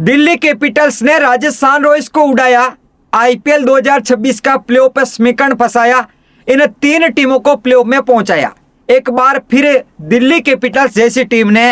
Delhi Capitals ने Rajasthan Royals को उड़ाया, आईपीएल 2026 का प्लेऑफ समीकरण फंसाया, इन तीन टीमों को प्लेऑफ में पहुंचाया। एक बार फिर दिल्ली कैपिटल्स जैसी टीम ने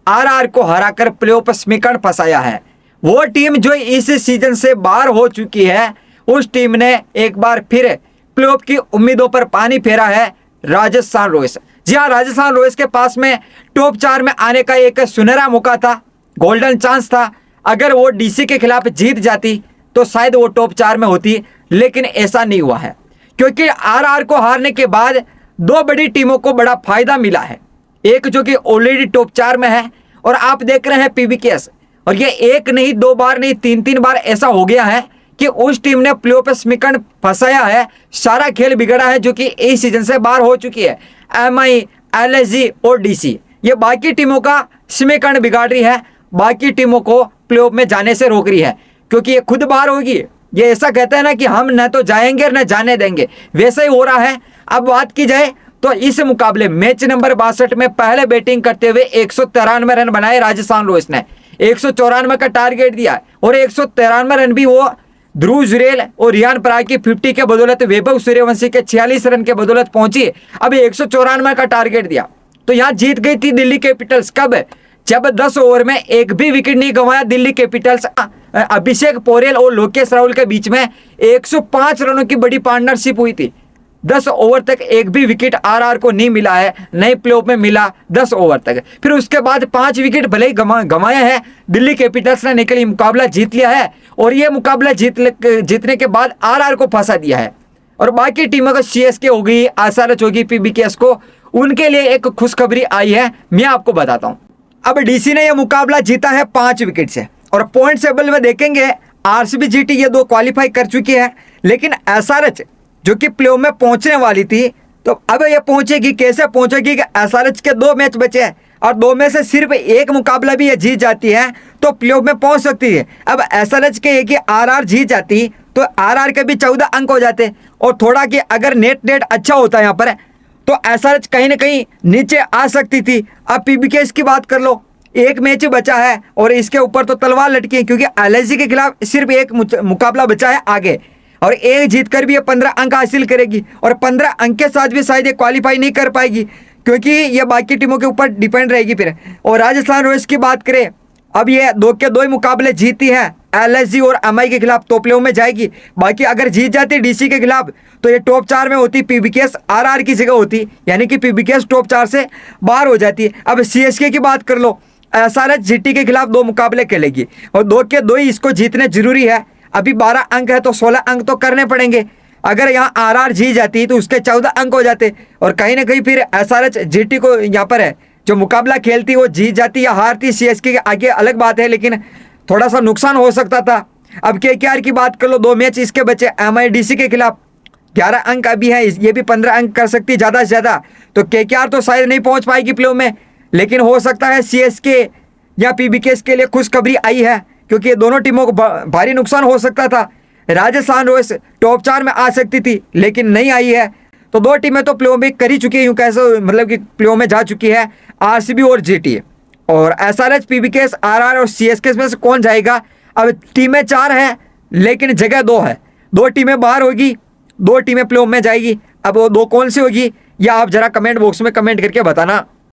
आरआर को हराकर प्लेऑफ समीकरण फंसाया है। वो टीम जो इस सीजन से बाहर हो चुकी है, उस टीम ने एक बार फिर प्लेऑफ की उम्मीदों पर पानी फेरा है, राजस्थान रॉयल्स। जी हाँ, राजस्थान रॉयल्स के पास में टॉप 4 में आने का एक सुनहरा मौका था, गोल्डन चांस था। अगर वो डीसी के खिलाफ जीत जाती तो शायद वो टॉप 4 में होती, लेकिन ऐसा नहीं हुआ है, क्योंकि आरआर को हारने के बाद दो बड़ी टीमों को बड़ा फायदा मिला है। एक जो कि ऑलरेडी टॉप 4 में है, और आप देख रहे हैं पीवीकेएस, और ये एक नहीं, दो बार नहीं, तीन बार ऐसा हो गया है कि उस टीम ने प्लेऑफ समीकरण फंसाया है, सारा खेल बिगड़ा है, जो कि इस सीजन से बाहर हो चुकी है। एमआई, एलएसजी और डीसी, ये बाकी टीमों का समीकरण बिगाड़ रही है, बाकी टीमों को प्लेऑफ में जाने से रोक रही है, क्योंकि ये खुद बाहर होगी। ये ऐसा कहता है ना कि हम न तो जाएंगे न जाने देंगे, वैसा ही हो रहा है। अब बात की जाए तो इस मुकाबले मैच नंबर 62 में पहले बैटिंग करते हुए 193 रन बनाए राजस्थान रॉयल्स ने, 194 का टारगेट दिया, और 193 रन भी वो ध्रुव जुरेल और रियान पराग की 50 के बदौलत, वैभव सूर्यवंशी के 46 रन के बदौलत पहुंची। अब 194 का टारगेट दिया तो यहां जीत गई थी दिल्ली कैपिटल्स। कब? जब 10 ओवर में एक भी विकेट नहीं गंवाया दिल्ली कैपिटल्स। अभिषेक पोरेल और लोकेश राहुल के बीच में 105 रनों की बड़ी पार्टनरशिप हुई थी। 10 ओवर तक एक भी विकेट आरआर को नहीं मिला है, नए प्लेऑफ में मिला 10 ओवर तक। फिर उसके बाद 5 विकेट भले ही गंवाए हैं, दिल्ली कैपिटल्स ने निकली मुकाबला जीत लिया है, और ये मुकाबला जीतने के बाद आरआर को फंसा दिया है। और बाकी टीमों को सीएसके हो गई, एसआरएच होगी, पीबीकेएस को, उनके लिए एक खुशखबरी आई है, मैं आपको बताता हूँ। अब डीसी ने यह मुकाबला जीता है 5 विकेट से, और पॉइंट टेबल में देखेंगे आरसीबी, जीटी ये 2 क्वालिफाई कर चुकी है, लेकिन एसआरएच जो कि प्लेऑफ में पहुंचने वाली थी, तो अब ये पहुंचेगी, कैसे पहुंचेगी कि एसआरएच के 2 मैच बचे हैं, और 2 में से सिर्फ एक मुकाबला भी ये जीत जाती है तो प्लेऑफ में पहुंच सकती है। अब एसआरएच के एक ही आरआर जीत जाती तो आरआर के भी 14 अंक हो जाते, और थोड़ा कि अगर नेट अच्छा होता यहाँ पर तो एसआरएच कहीं ना कहीं नीचे आ सकती थी। अब पीबीकेएस की बात कर लो, एक मैच बचा है और इसके ऊपर तो तलवार लटकी है, क्योंकि एलएसजी के खिलाफ सिर्फ एक मुकाबला बचा है आगे, और एक जीत कर भी ये 15 अंक हासिल करेगी, और 15 अंक के साथ भी शायद ये क्वालिफाई नहीं कर पाएगी, क्योंकि ये बाकी टीमों के ऊपर डिपेंड रहेगी फिर। और राजस्थान रॉयल्स की बात करें, अब ये 2 के 2 ही मुकाबले जीती है एलएसजी और एमआई के खिलाफ, तो प्लेऑफ में जाएगी। बाकी अगर जीत जाती डीसी के खिलाफ तो ये टॉप 4 में होती, पीबीकेएस आरआर की जगह होती, यानी कि पीबीकेएस टॉप 4 से बाहर हो जाती है। अब सीएसके की बात कर लो, एसआरएच जीटी के खिलाफ 2 मुकाबले खेलेगी, और 2 के 2 ही इसको जीतने जरूरी है। अभी 12 अंक है तो 16 अंक तो करने पड़ेंगे। अगर यहाँ आरआर जीत जाती तो उसके 14 अंक हो जाते, और कहीं ना कहीं फिर एसआरएच जीटी को यहाँ पर है जो मुकाबला खेलती वो जीत जाती या हारती सीएसके के आगे अलग बात है, लेकिन थोड़ा सा नुकसान हो सकता था। अब केकेआर की बात कर लो, 2 मैच इसके बचे एमआईडीसी के खिलाफ, 11 अंक अभी है, ये भी 15 अंक कर सकती ज़्यादा से ज़्यादा, तो केकेआर तो शायद नहीं पहुँच पाएगी प्लेऑफ में, लेकिन हो सकता है सीएसके या पीबीकेएस के लिए खुशखबरी आई है, क्योंकि ये दोनों टीमों को भारी नुकसान हो सकता था। राजस्थान रॉयल्स टॉप 4 में आ सकती थी लेकिन नहीं आई है, तो 2 टीमें तो प्लेऑफ में करी चुकी है, यूँ कैसे मतलब कि प्लेऑफ में जा चुकी है, आरसीबी और जीटी। और एसआरएच, पीबीकेएस, आरआर और सीएसके में से कौन जाएगा? अब टीमें 4 हैं लेकिन जगह 2 है, 2 टीमें बाहर होगी, 2 टीमें प्लेऑफ में जाएगी। अब वो 2 कौन सी होगी या आप जरा कमेंट बॉक्स में कमेंट करके बताना।